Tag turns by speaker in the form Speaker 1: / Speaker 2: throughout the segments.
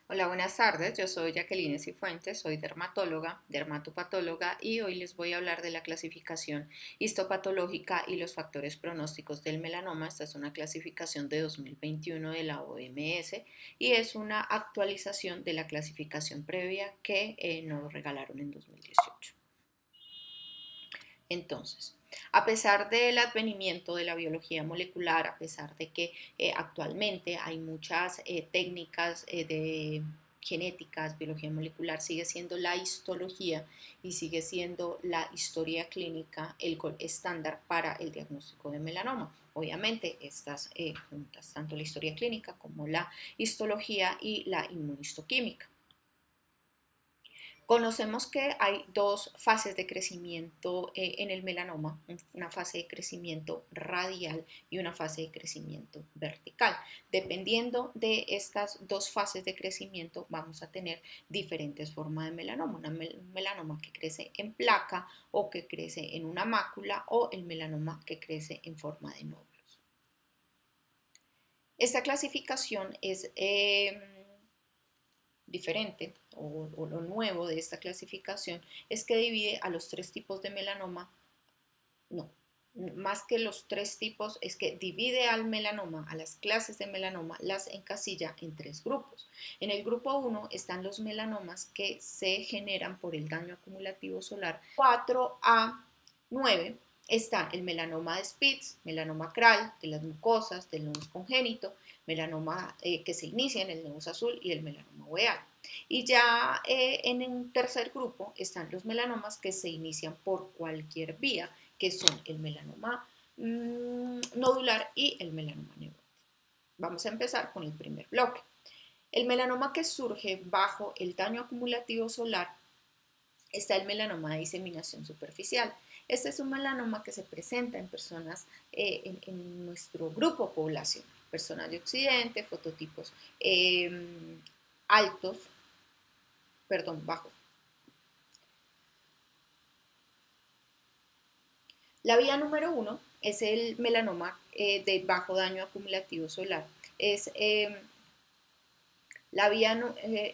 Speaker 1: Hola, buenas tardes. Yo soy Jacqueline Cifuentes, soy dermatóloga, dermatopatóloga y hoy les voy a hablar de la clasificación histopatológica y los factores pronósticos del melanoma. Esta es una clasificación de 2021 de la OMS y es una actualización de la clasificación previa que nos regalaron en 2018. Entonces, a pesar del advenimiento de la biología molecular, a pesar de que actualmente hay muchas técnicas de genéticas, biología molecular, sigue siendo la histología y sigue siendo la historia clínica el estándar para el diagnóstico de melanoma. Obviamente, estas juntas, tanto la historia clínica como la histología y la inmunistoquímica. Conocemos que hay dos fases de crecimiento en el melanoma, una fase de crecimiento radial y una fase de crecimiento vertical. Dependiendo de estas dos fases de crecimiento vamos a tener diferentes formas de melanoma, un melanoma que crece en placa o que crece en una mácula o el melanoma que crece en forma de nódulos. Esta clasificación es diferente o lo nuevo de esta clasificación es que divide a los tres tipos de melanoma, no, más que los tres tipos, es que divide al melanoma, a las clases de melanoma, las encasilla en tres grupos. En el grupo 1 están los melanomas que se generan por el daño acumulativo solar. 4 a 9 está el melanoma de Spitz, melanoma Kral, de las mucosas, del nodo congénito, melanoma que se inicia en el nodo azul y el melanoma uveal. Y ya en un tercer grupo están los melanomas que se inician por cualquier vía, que son el melanoma nodular y el melanoma neuronal. Vamos a empezar con el primer bloque. El melanoma que surge bajo el daño acumulativo solar está el melanoma de diseminación superficial. Este es un melanoma que se presenta en personas en nuestro grupo poblacional, personas de Occidente, fototipos altos, perdón, bajos. La vía número 1 es el melanoma de bajo daño acumulativo solar. Es la vía,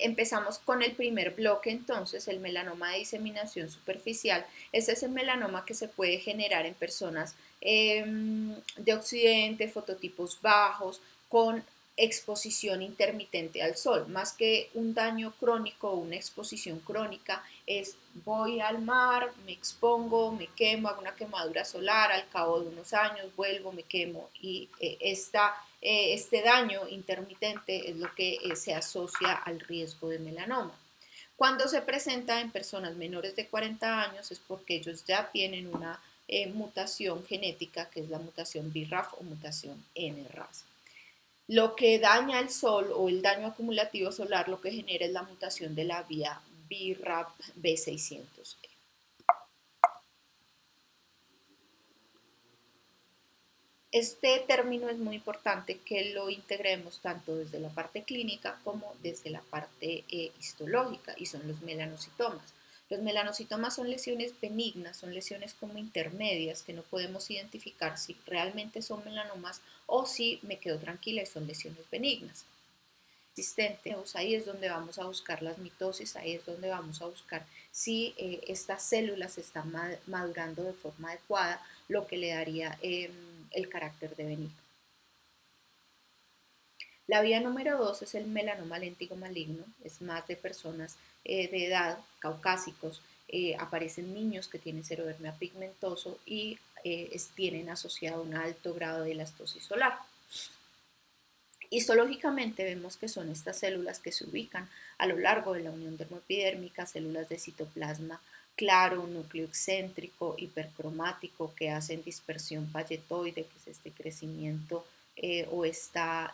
Speaker 1: empezamos con el primer bloque entonces, el melanoma de diseminación superficial. Este es el melanoma que se puede generar en personas de Occidente, fototipos bajos, con exposición intermitente al sol. Más que un daño crónico o una exposición crónica, es voy al mar, me expongo, me quemo, hago una quemadura solar, al cabo de unos años vuelvo, me quemo y este daño intermitente es lo que se asocia al riesgo de melanoma. Cuando se presenta en personas menores de 40 años es porque ellos ya tienen una mutación genética que es la mutación BRAF o mutación NRAS. Lo que daña el sol o el daño acumulativo solar lo que genera es la mutación de la vía BRAF B600. Este término es muy importante que lo integremos tanto desde la parte clínica como desde la parte histológica y son los melanocitomas. Los melanocitomas son lesiones benignas, son lesiones como intermedias que no podemos identificar si realmente son melanomas o si me quedo tranquila y son lesiones benignas. Ahí es donde vamos a buscar las mitosis, ahí es donde vamos a buscar si estas células están madurando de forma adecuada, lo que le daría el carácter de benigno. La vía número 2 es el melanoma léntico maligno, es más de personas de edad, caucásicos, aparecen niños que tienen serodermia pigmentoso y tienen asociado un alto grado de elastosis solar. Histológicamente vemos que son estas células que se ubican a lo largo de la unión dermoepidérmica, células de citoplasma claro, núcleo excéntrico, hipercromático, que hacen dispersión palletoide, que es este crecimiento o esta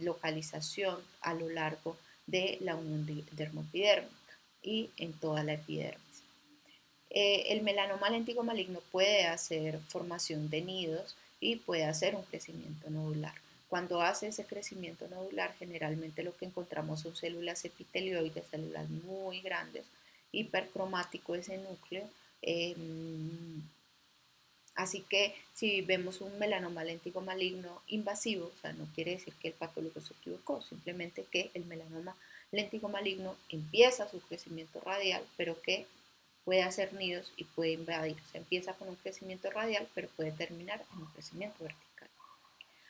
Speaker 1: localización a lo largo de la unión dermoepidérmica y en toda la epidermis. El melanoma léntico maligno puede hacer formación de nidos y puede hacer un crecimiento nodular. Cuando hace ese crecimiento nodular, generalmente lo que encontramos son células epitelioides, células muy grandes, hipercromático ese núcleo. Así que si vemos un melanoma léntico maligno invasivo, o sea, no quiere decir que el patólogo se equivocó, simplemente que el melanoma léntigo maligno empieza su crecimiento radial, pero que puede hacer nidos y puede invadir. O sea, empieza con un crecimiento radial, pero puede terminar en un crecimiento vertical.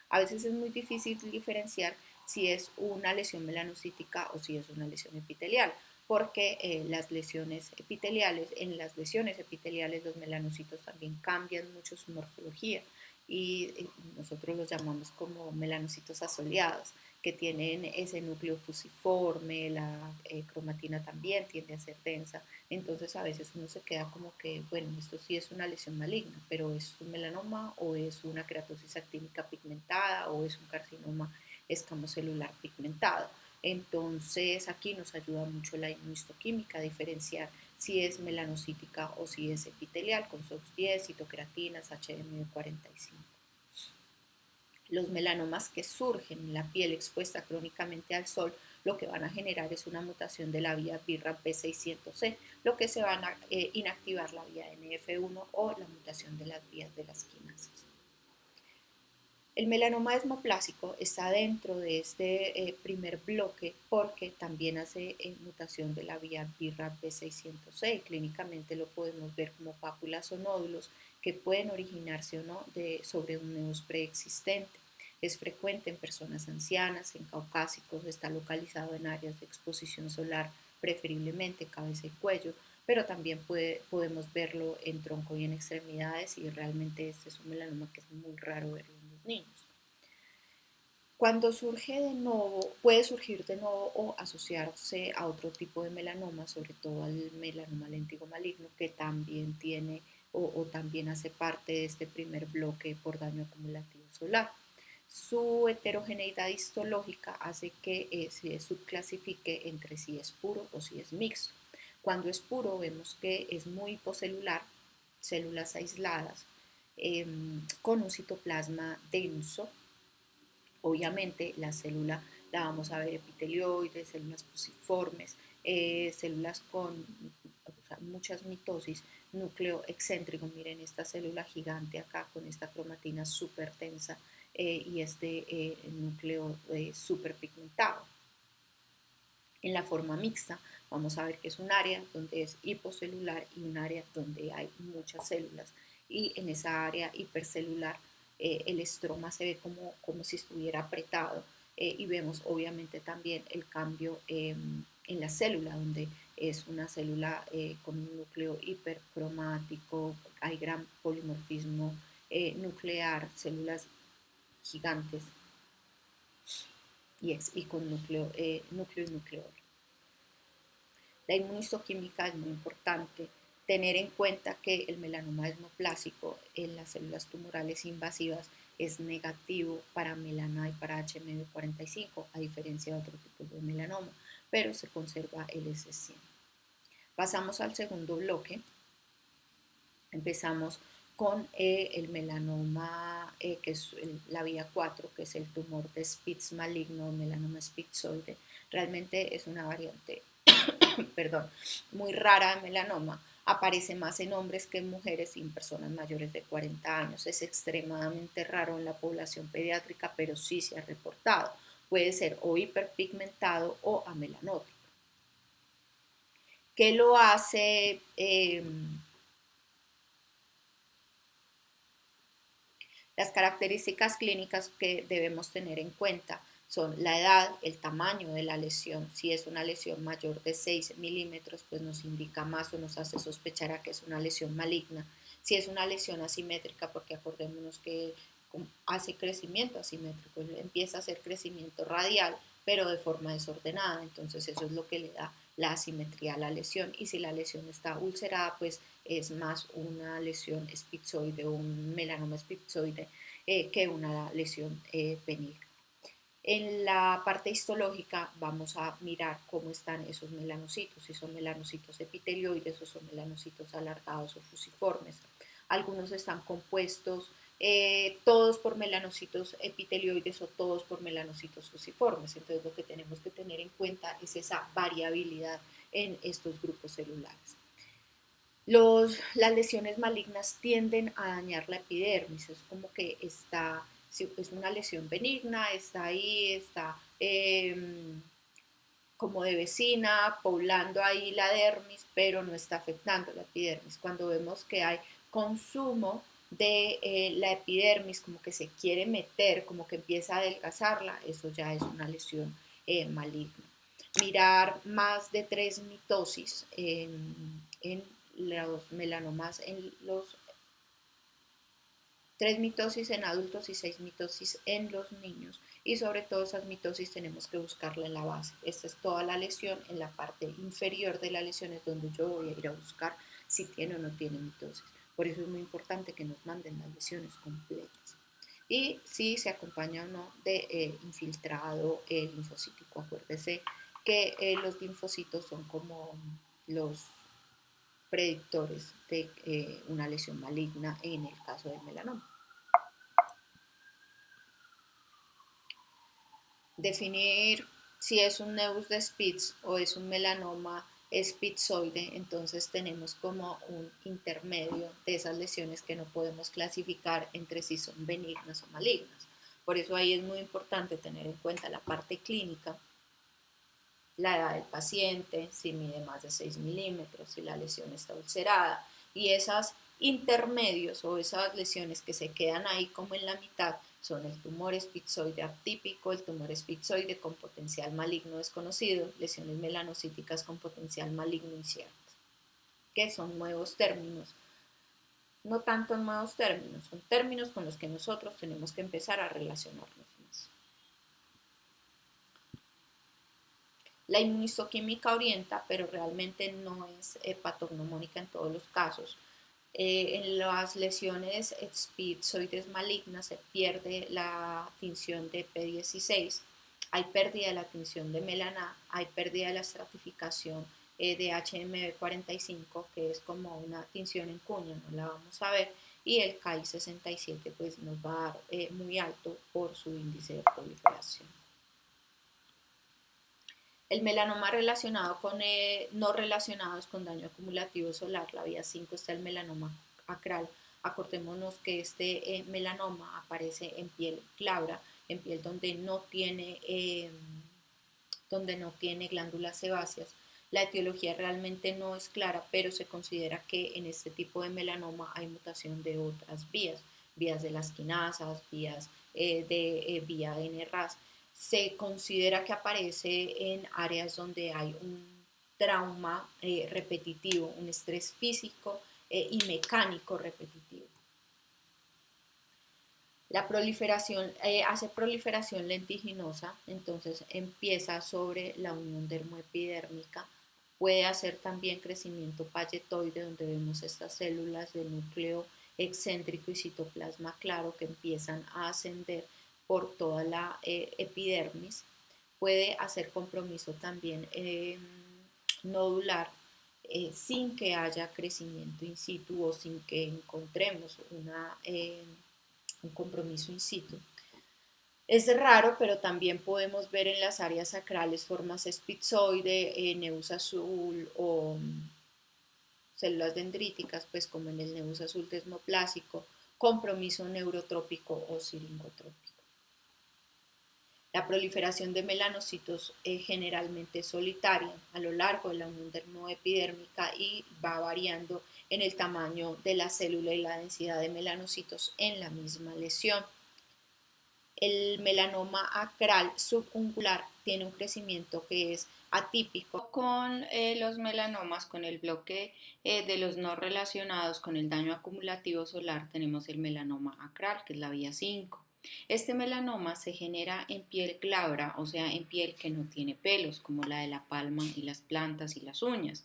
Speaker 1: A veces es muy difícil diferenciar si es una lesión melanocítica o si es una lesión epitelial, porque en las lesiones epiteliales los melanocitos también cambian mucho su morfología y nosotros los llamamos como melanocitos asoleados, que tienen ese núcleo fusiforme, la cromatina también tiende a ser densa, entonces a veces uno se queda como que, bueno, esto sí es una lesión maligna, pero ¿es un melanoma o es una queratosis actínica pigmentada o es un carcinoma escamocelular pigmentado? Entonces aquí nos ayuda mucho la inmunohistoquímica a diferenciar si es melanocítica o si es epitelial con SOX10, citocreatinas, HM45. Los melanomas que surgen en la piel expuesta crónicamente al sol lo que van a generar es una mutación de la vía BRAF B600C, lo que se van a inactivar la vía NF1 o la mutación de las vías de las quinasas. El melanoma desmoplásico está dentro de este primer bloque porque también hace mutación de la vía BRAF B600C. Clínicamente lo podemos ver como pápulas o nódulos que pueden originarse o no sobre un neos preexistente. Es frecuente en personas ancianas, en caucásicos, está localizado en áreas de exposición solar, preferiblemente cabeza y cuello, pero también podemos verlo en tronco y en extremidades y realmente este es un melanoma que es muy raro verlo en los niños. Cuando surge de nuevo, puede surgir de nuevo o asociarse a otro tipo de melanoma, sobre todo al melanoma léntigo maligno, que también tiene o también hace parte de este primer bloque por daño acumulativo solar. Su heterogeneidad histológica hace que se subclasifique entre si es puro o si es mixto. Cuando es puro vemos que es muy hipocelular, células aisladas, con un citoplasma denso. Obviamente la célula la vamos a ver epitelioides, células fusiformes, células con o sea, muchas mitosis, núcleo excéntrico, miren esta célula gigante acá con esta cromatina súper tensa y este núcleo súper pigmentado. En la forma mixta vamos a ver que es un área donde es hipocelular y un área donde hay muchas células y en esa área hipercelular el estroma se ve como si estuviera apretado y vemos obviamente también el cambio en la célula donde es una célula con un núcleo hipercromático, hay gran polimorfismo nuclear, células gigantes y con núcleo y núcleo. La inmunohistoquímica es muy importante. Tener en cuenta que el melanoma desmoplásico en las células tumorales invasivas es negativo para melana y para HMB45, a diferencia de otros tipos de melanoma, pero se conserva el S100. Pasamos al segundo bloque. Empezamos con el melanoma, que es la vía 4, que es el tumor de Spitz maligno, melanoma spitzoide. Realmente es una variante perdón, muy rara de melanoma, aparece más en hombres que en mujeres y en personas mayores de 40 años. Es extremadamente raro en la población pediátrica, pero sí se ha reportado. Puede ser o hiperpigmentado o amelanótico. ¿Qué lo hace? Las características clínicas que debemos tener en cuenta son la edad, el tamaño de la lesión. Si es una lesión mayor de 6 milímetros, pues nos indica más o nos hace sospechar a que es una lesión maligna. Si es una lesión asimétrica, porque acordémonos que hace crecimiento asimétrico, empieza a hacer crecimiento radial, pero de forma desordenada. Entonces eso es lo que le da la asimetría a la lesión. Y si la lesión está ulcerada, pues es más una lesión espitzoide o un melanoma espitzoide que una lesión benigna. En la parte histológica vamos a mirar cómo están esos melanocitos, si son melanocitos epitelioides o son melanocitos alargados o fusiformes. Algunos están compuestos todos por melanocitos epitelioides o todos por melanocitos fusiformes. Entonces lo que tenemos que tener en cuenta es esa variabilidad en estos grupos celulares. Las lesiones malignas tienden a dañar la epidermis, es como que está, si es una lesión benigna, está ahí, está como de vecina, poblando ahí la dermis, pero no está afectando la epidermis. Cuando vemos que hay consumo de la epidermis, como que se quiere meter, como que empieza a adelgazarla, eso ya es una lesión maligna. Mirar más de 3 mitosis en los melanomas, en los 3 mitosis en adultos y 6 mitosis en los niños. Y sobre todo esas mitosis tenemos que buscarla en la base. Esta es toda la lesión. En la parte inferior de la lesión es donde yo voy a ir a buscar si tiene o no tiene mitosis. Por eso es muy importante que nos manden las lesiones completas. Y si se acompaña o no de infiltrado linfocítico. Acuérdese que los linfocitos son como los predictores de una lesión maligna en el caso del melanoma. Definir si es un nevus de Spitz o es un melanoma spitzoide, entonces tenemos como un intermedio de esas lesiones que no podemos clasificar entre si son benignas o malignas. Por eso ahí es muy importante tener en cuenta la parte clínica, la edad del paciente, si mide más de 6 milímetros, si la lesión está ulcerada, y esas intermedios o esas lesiones que se quedan ahí como en la mitad son el tumor espitzoide atípico, el tumor espitzoide con potencial maligno desconocido, lesiones melanocíticas con potencial maligno incierto, que son nuevos términos. No tanto nuevos términos, son términos con los que nosotros tenemos que empezar a relacionarnos más. La inmunistoquímica orienta, pero realmente no es patognomónica en todos los casos. En las lesiones espitzoides malignas se pierde la tinción de P16, hay pérdida de la tinción de melana, hay pérdida de la estratificación de HMB45, que es como una tinción en cuña, no la vamos a ver, y el Ki67 pues nos va a dar muy alto por su índice de proliferación. El melanoma relacionado con, no relacionados con daño acumulativo solar, la vía 5 está el melanoma acral. Acordémonos que este melanoma aparece en piel glabra, en piel donde no tiene glándulas sebáceas. La etiología realmente no es clara, pero se considera que en este tipo de melanoma hay mutación de otras vías de las quinasas, vías de vía NRAS. Se considera que aparece en áreas donde hay un trauma repetitivo, un estrés físico y mecánico repetitivo. La proliferación hace proliferación lentiginosa, entonces empieza sobre la unión dermoepidérmica. Puede hacer también crecimiento palletoide, donde vemos estas células de núcleo excéntrico y citoplasma claro que empiezan a ascender por toda la epidermis. Puede hacer compromiso también nodular sin que haya crecimiento in situ o sin que encontremos un compromiso in situ. Es raro, pero también podemos ver en las áreas sacrales formas espitzoide, nevus azul o células dendríticas, pues como en el nevus azul desmoplásico, compromiso neurotrópico o siringotrópico. La proliferación de melanocitos es generalmente solitaria a lo largo de la unión dermoepidérmica y va variando en el tamaño de la célula y la densidad de melanocitos en la misma lesión. El melanoma acral subungular tiene un crecimiento que es atípico. Con los melanomas, con el bloque de los no relacionados con el daño acumulativo solar, tenemos el melanoma acral, que es la vía 5. Este melanoma se genera en piel glabra, o sea, en piel que no tiene pelos, como la de la palma y las plantas y las uñas.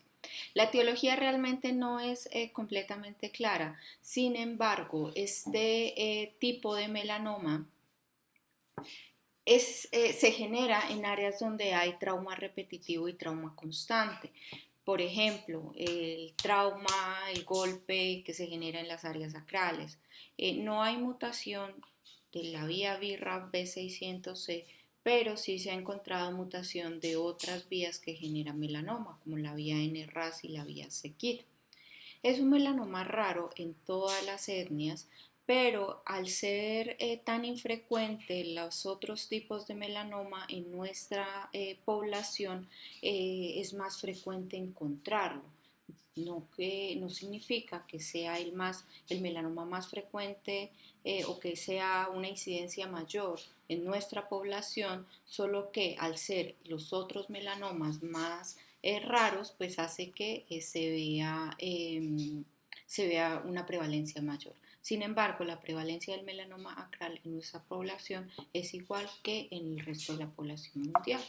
Speaker 1: La etiología realmente no es completamente clara, sin embargo, este tipo de melanoma se genera en áreas donde hay trauma repetitivo y trauma constante. Por ejemplo, el trauma, el golpe que se genera en las áreas sacrales. No hay mutación de la vía BRAF B600C, pero sí se ha encontrado mutación de otras vías que generan melanoma, como la vía NRAS y la vía c-KIT. Es un melanoma raro en todas las etnias, pero al ser tan infrecuente los otros tipos de melanoma en nuestra población, es más frecuente encontrarlo. No significa que sea el melanoma más frecuente o que sea una incidencia mayor en nuestra población, solo que al ser los otros melanomas más raros, pues hace que se vea una prevalencia mayor. Sin embargo, la prevalencia del melanoma acral en nuestra población es igual que en el resto de la población mundial.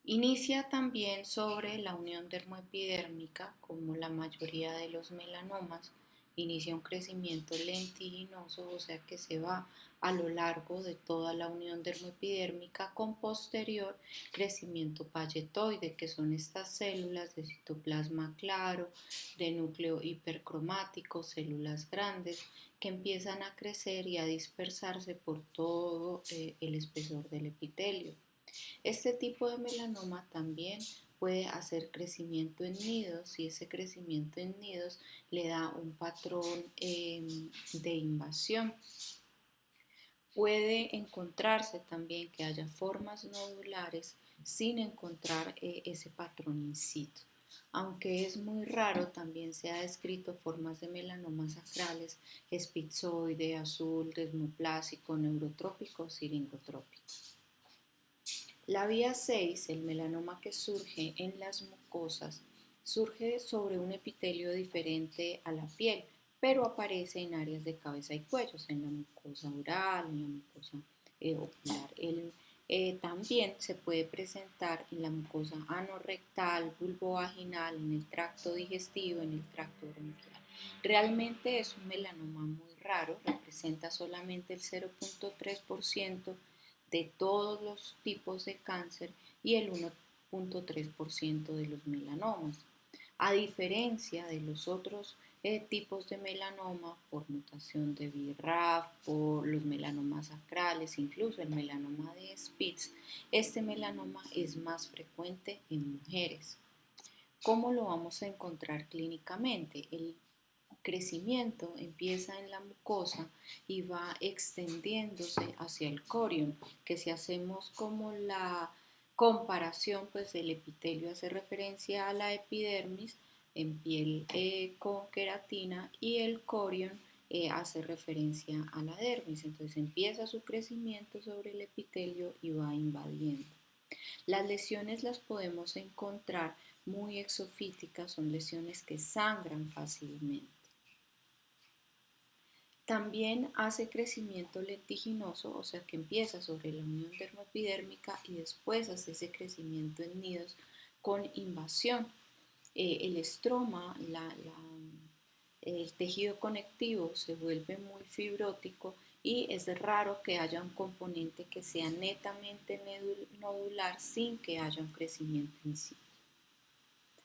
Speaker 1: Inicia también sobre la unión dermoepidérmica, como la mayoría de los melanomas. Inicia un crecimiento lentiginoso, o sea que se va a lo largo de toda la unión dermoepidérmica con posterior crecimiento palletoide, que son estas células de citoplasma claro, de núcleo hipercromático, células grandes, que empiezan a crecer y a dispersarse por todo el espesor del epitelio. Este tipo de melanoma también puede hacer crecimiento en nidos y ese crecimiento en nidos le da un patrón de invasión. Puede encontrarse también que haya formas nodulares sin encontrar ese patrón in situ. Aunque es muy raro, también se ha descrito formas de melanomas acrales, espitzoide, azul, desmoplásico, neurotrópico, siringotrópico. La vía 6, el melanoma que surge en las mucosas, surge sobre un epitelio diferente a la piel, pero aparece en áreas de cabeza y cuello, en la mucosa oral, en la mucosa ocular. También se puede presentar en la mucosa anorrectal, vulvovaginal, en el tracto digestivo, en el tracto bronquial. Realmente es un melanoma muy raro, representa solamente el 0.3% de todos los tipos de cáncer y el 1.3% de los melanomas. A diferencia de los otros tipos de melanoma por mutación de BRAF, por los melanomas acrales, incluso el melanoma de Spitz, este melanoma es más frecuente en mujeres. ¿Cómo lo vamos a encontrar clínicamente? El crecimiento empieza en la mucosa y va extendiéndose hacia el corion, que si hacemos como la comparación, pues el epitelio hace referencia a la epidermis en piel con queratina y el corion hace referencia a la dermis. Entonces empieza su crecimiento sobre el epitelio y va invadiendo. Las lesiones las podemos encontrar muy exofíticas, son lesiones que sangran fácilmente. También hace crecimiento lentiginoso, o sea que empieza sobre la unión dermoepidérmica y después hace ese crecimiento en nidos con invasión. El estroma, el tejido conectivo se vuelve muy fibrótico y es raro que haya un componente que sea netamente nodular sin que haya un crecimiento in situ.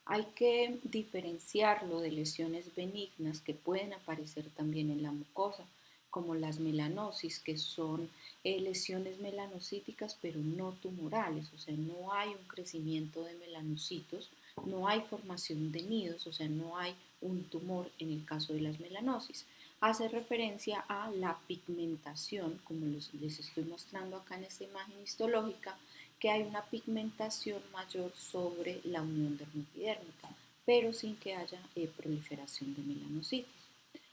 Speaker 1: Hay que diferenciarlo de lesiones benignas que pueden aparecer también en la mucosa, como las melanosis, que son lesiones melanocíticas pero no tumorales, o sea, no hay un crecimiento de melanocitos, no hay formación de nidos, o sea, no hay un tumor en el caso de las melanosis. Hace referencia a la pigmentación, como les estoy mostrando acá en esta imagen histológica, que hay una pigmentación mayor sobre la unión dermoepidérmica, pero sin que haya proliferación de melanocitos.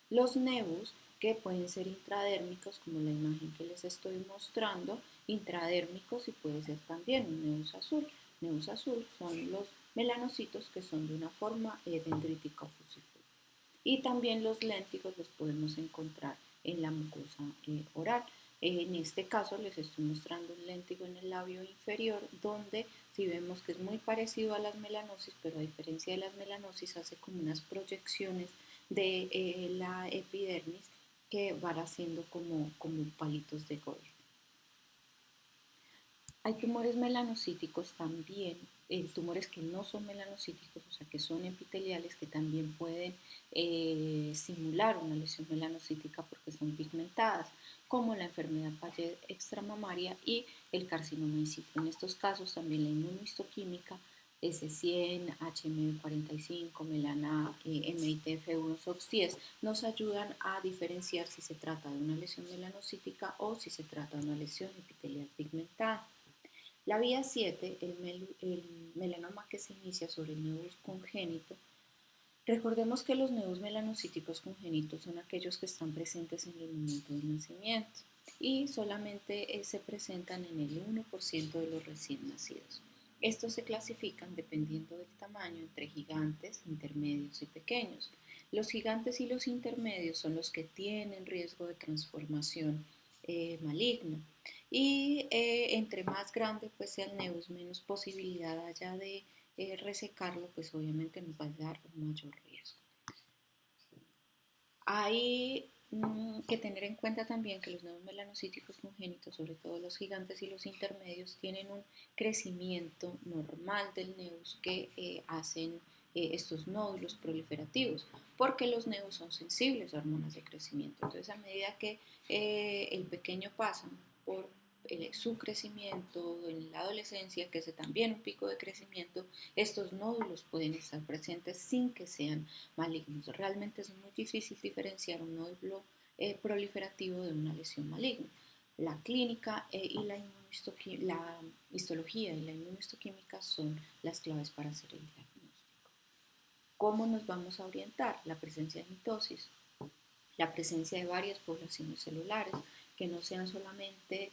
Speaker 1: Los nevus, que pueden ser intradérmicos, como la imagen que les estoy mostrando, intradérmicos y puede ser también un nevus azul. Nevus azul son los melanocitos que son de una forma dendrítica fusiforme. Y también los léntigos los podemos encontrar en la mucosa oral. En este caso les estoy mostrando un léntigo en el labio inferior donde si vemos que es muy parecido a las melanosis, pero a diferencia de las melanosis hace como unas proyecciones de la epidermis que van haciendo como palitos de golf. Hay tumores melanocíticos también, tumores que no son melanocíticos, o sea, que son epiteliales, que también pueden simular una lesión melanocítica porque son pigmentadas, como la enfermedad extramamaria y el carcinoma in situ. En estos casos también la inmunohistoquímica S100, HM45, melana MITF1, SOX10, nos ayudan a diferenciar si se trata de una lesión melanocítica o si se trata de una lesión epitelial pigmentada. La vía 7, el melanoma que se inicia sobre el nevus congénito. Recordemos que los nevus melanocíticos congénitos son aquellos que están presentes en el momento del nacimiento y solamente se presentan en el 1% de los recién nacidos. Estos se clasifican dependiendo del tamaño entre gigantes, intermedios y pequeños. Los gigantes y los intermedios son los que tienen riesgo de transformación maligna y entre más grande pues sea el nevus, menos posibilidad haya de resecarlo, pues obviamente nos va a dar un mayor riesgo. Hay que tener en cuenta también que los nevus melanocíticos congénitos, sobre todo los gigantes y los intermedios, tienen un crecimiento normal del nevus que hacen estos nódulos proliferativos, porque los nevus son sensibles a hormonas de crecimiento. Entonces, a medida que el pequeño pasa por su crecimiento en la adolescencia, que es también un pico de crecimiento, estos nódulos pueden estar presentes sin que sean malignos. Realmente es muy difícil diferenciar un nódulo proliferativo de una lesión maligna. La clínica y la histología y la inmunohistoquímica son las claves para hacer el diagnóstico. ¿Cómo nos vamos a orientar? La presencia de mitosis, la presencia de varias poblaciones celulares, que no sean solamente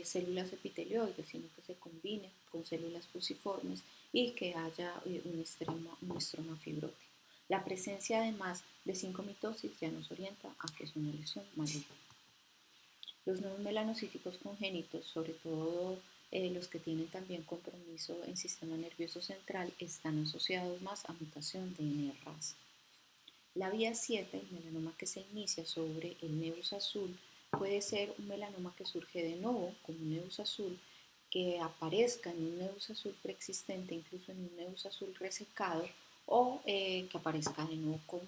Speaker 1: células epitelioides, sino que se combinen con células fusiformes y que haya un estroma fibrótico. La presencia además de 5 mitosis ya nos orienta a que es una lesión maligna. Los nodos melanocíticos congénitos, sobre todo los que tienen también compromiso en sistema nervioso central, están asociados más a mutación de NRAS. La vía 7, el melanoma que se inicia sobre el nevus azul, puede ser un melanoma que surge de nuevo como un nevus azul, que aparezca en un nevus azul preexistente, incluso en un nevus azul resecado, o que aparezca de nuevo como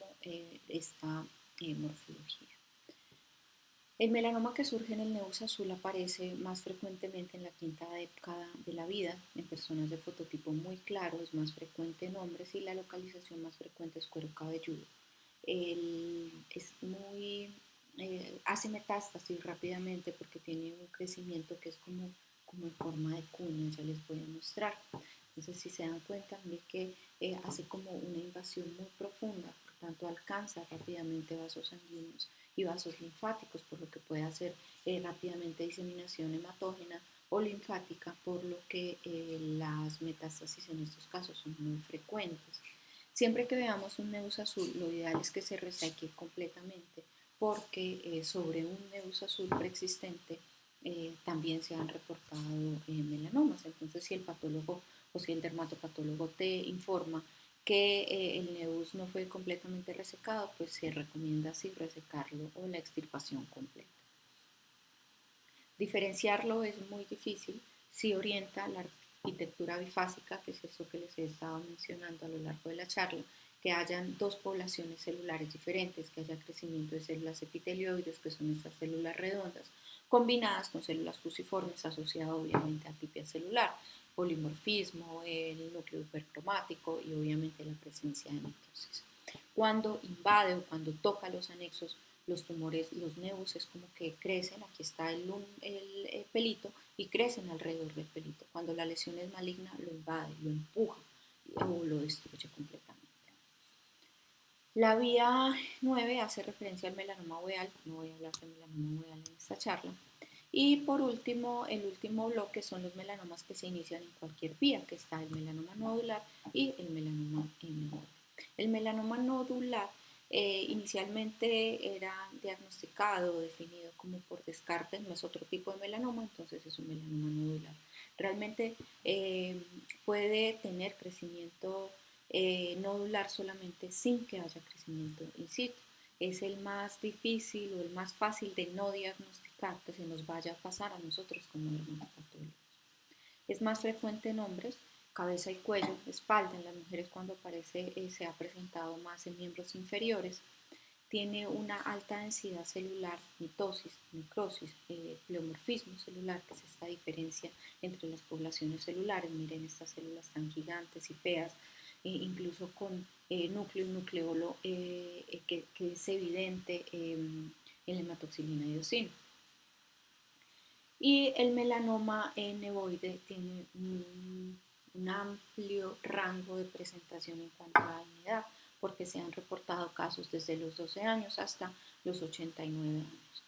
Speaker 1: esta morfología. El melanoma que surge en el nevus azul aparece más frecuentemente en la quinta década de la vida, en personas de fototipo muy claro, es más frecuente en hombres y la localización más frecuente es cuero cabelludo. Hace metástasis rápidamente porque tiene un crecimiento que es como en forma de cuña, ya les voy a mostrar. Entonces, si se dan cuenta, ve que hace como una invasión muy profunda, por tanto alcanza rápidamente vasos sanguíneos y vasos linfáticos, por lo que puede hacer rápidamente diseminación hematógena o linfática, por lo que las metástasis en estos casos son muy frecuentes. Siempre que veamos un nevus azul, lo ideal es que se reseque completamente, porque sobre un nevus azul preexistente también se han reportado melanomas. Entonces, si el patólogo o si el dermatopatólogo te informa que el nevus no fue completamente resecado, pues se recomienda así resecarlo o la extirpación completa. Diferenciarlo es muy difícil si orienta la arquitectura bifásica, que es eso que les he estado mencionando a lo largo de la charla, que hayan dos poblaciones celulares diferentes, que haya crecimiento de células epitelioides, que son estas células redondas, combinadas con células fusiformes asociadas obviamente a atipia celular, polimorfismo, el núcleo hipercromático y obviamente la presencia de mitosis. Cuando invade o cuando toca los anexos, los tumores, los nevus es como que crecen, aquí está el pelito, y crecen alrededor del pelito. Cuando la lesión es maligna, lo invade, lo empuja o lo destruye completamente. La vía 9 hace referencia al melanoma uveal, no voy a hablar de melanoma uveal en esta charla. Y por último, el último bloque son los melanomas que se inician en cualquier vía, que está el melanoma nodular y el melanoma nodular. El melanoma nodular inicialmente era diagnosticado, definido como por descarte, no es otro tipo de melanoma, entonces es un melanoma nodular. Realmente puede tener crecimiento nodular solamente sin que haya crecimiento in situ. Es el más difícil o el más fácil de no diagnosticar que se nos vaya a pasar a nosotros como dermatopatólogos. Es más frecuente en hombres, cabeza y cuello, espalda. En las mujeres cuando aparece se ha presentado más en miembros inferiores tiene una alta densidad celular, mitosis, necrosis, pleomorfismo celular, que es esta diferencia entre las poblaciones celulares. Miren estas células tan gigantes y feas, incluso con núcleo y nucleolo que es evidente en la hematoxilina y eosino. Y el melanoma nevoide tiene un amplio rango de presentación en cuanto a la edad, porque se han reportado casos desde los 12 años hasta los 89 años.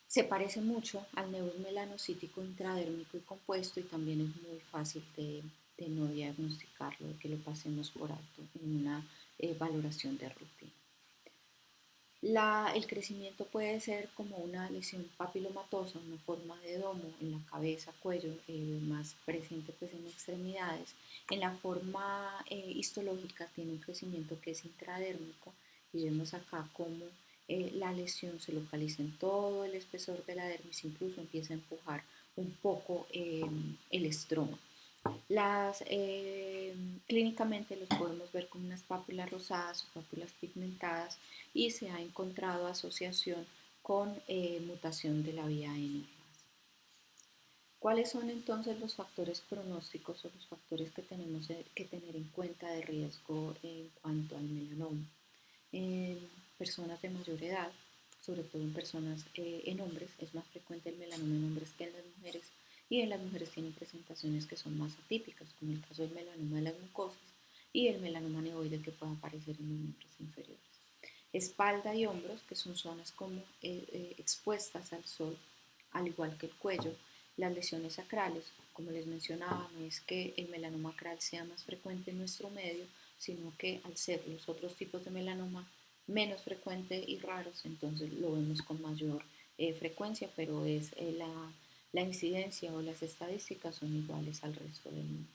Speaker 1: Se parece mucho al nevus melanocítico intradérmico y compuesto, y también es muy fácil de no diagnosticarlo, de que lo pasemos por alto en una valoración de rutina. El crecimiento puede ser como una lesión papilomatosa, una forma de domo en la cabeza, cuello, más presente pues en extremidades. En la forma histológica tiene un crecimiento que es intradérmico, y vemos acá cómo la lesión se localiza en todo el espesor de la dermis, incluso empieza a empujar un poco el estroma. Clínicamente los podemos ver con unas pápulas rosadas o pápulas pigmentadas, y se ha encontrado asociación con mutación de la vía N. ¿Cuáles son entonces los factores pronósticos o los factores que tenemos que tener en cuenta de riesgo en cuanto al melanoma? En personas de mayor edad, sobre todo en hombres, es más frecuente el melanoma en hombres que en las mujeres, y en las mujeres tienen presentaciones que son más atípicas, como el caso del melanoma de las mucosas y el melanoma nevoide que puede aparecer en los miembros inferiores. Espalda y hombros, que son zonas como expuestas al sol, al igual que el cuello. Las lesiones acrales, como les mencionaba, no es que el melanoma acral sea más frecuente en nuestro medio, sino que al ser los otros tipos de melanoma menos frecuentes y raros, entonces lo vemos con mayor frecuencia, pero la incidencia o las estadísticas son iguales al resto del mundo.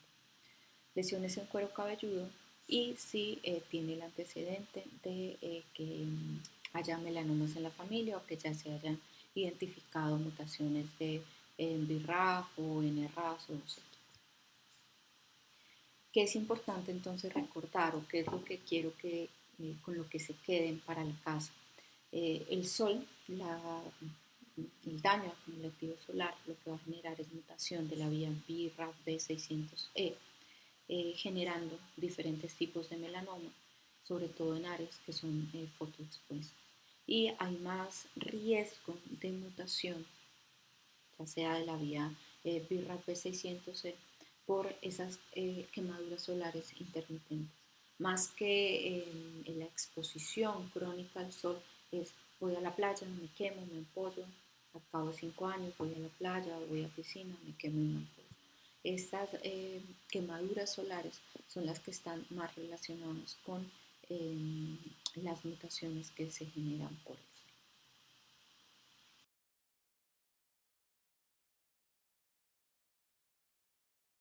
Speaker 1: Lesiones en cuero cabelludo, y si tiene el antecedente de que haya melanomas en la familia, o que ya se hayan identificado mutaciones de BRAF o NRAS o etc. ¿Qué es importante entonces recordar, o qué es lo que quiero que con lo que se queden para la casa? El sol, el daño acumulativo solar, lo que va a generar es mutación de la vía BRAF B600E, generando diferentes tipos de melanoma, sobre todo en áreas que son fotoexpuestas. Y hay más riesgo de mutación, ya sea de la vía BRAF B600E, por esas quemaduras solares intermitentes. Más que en la exposición crónica al sol, es voy a la playa, me quemo, me empollo, al cabo de 5 años voy a la playa, voy a la piscina, me quemo y me empollo. Estas quemaduras solares son las que están más relacionadas con las mutaciones que se generan por el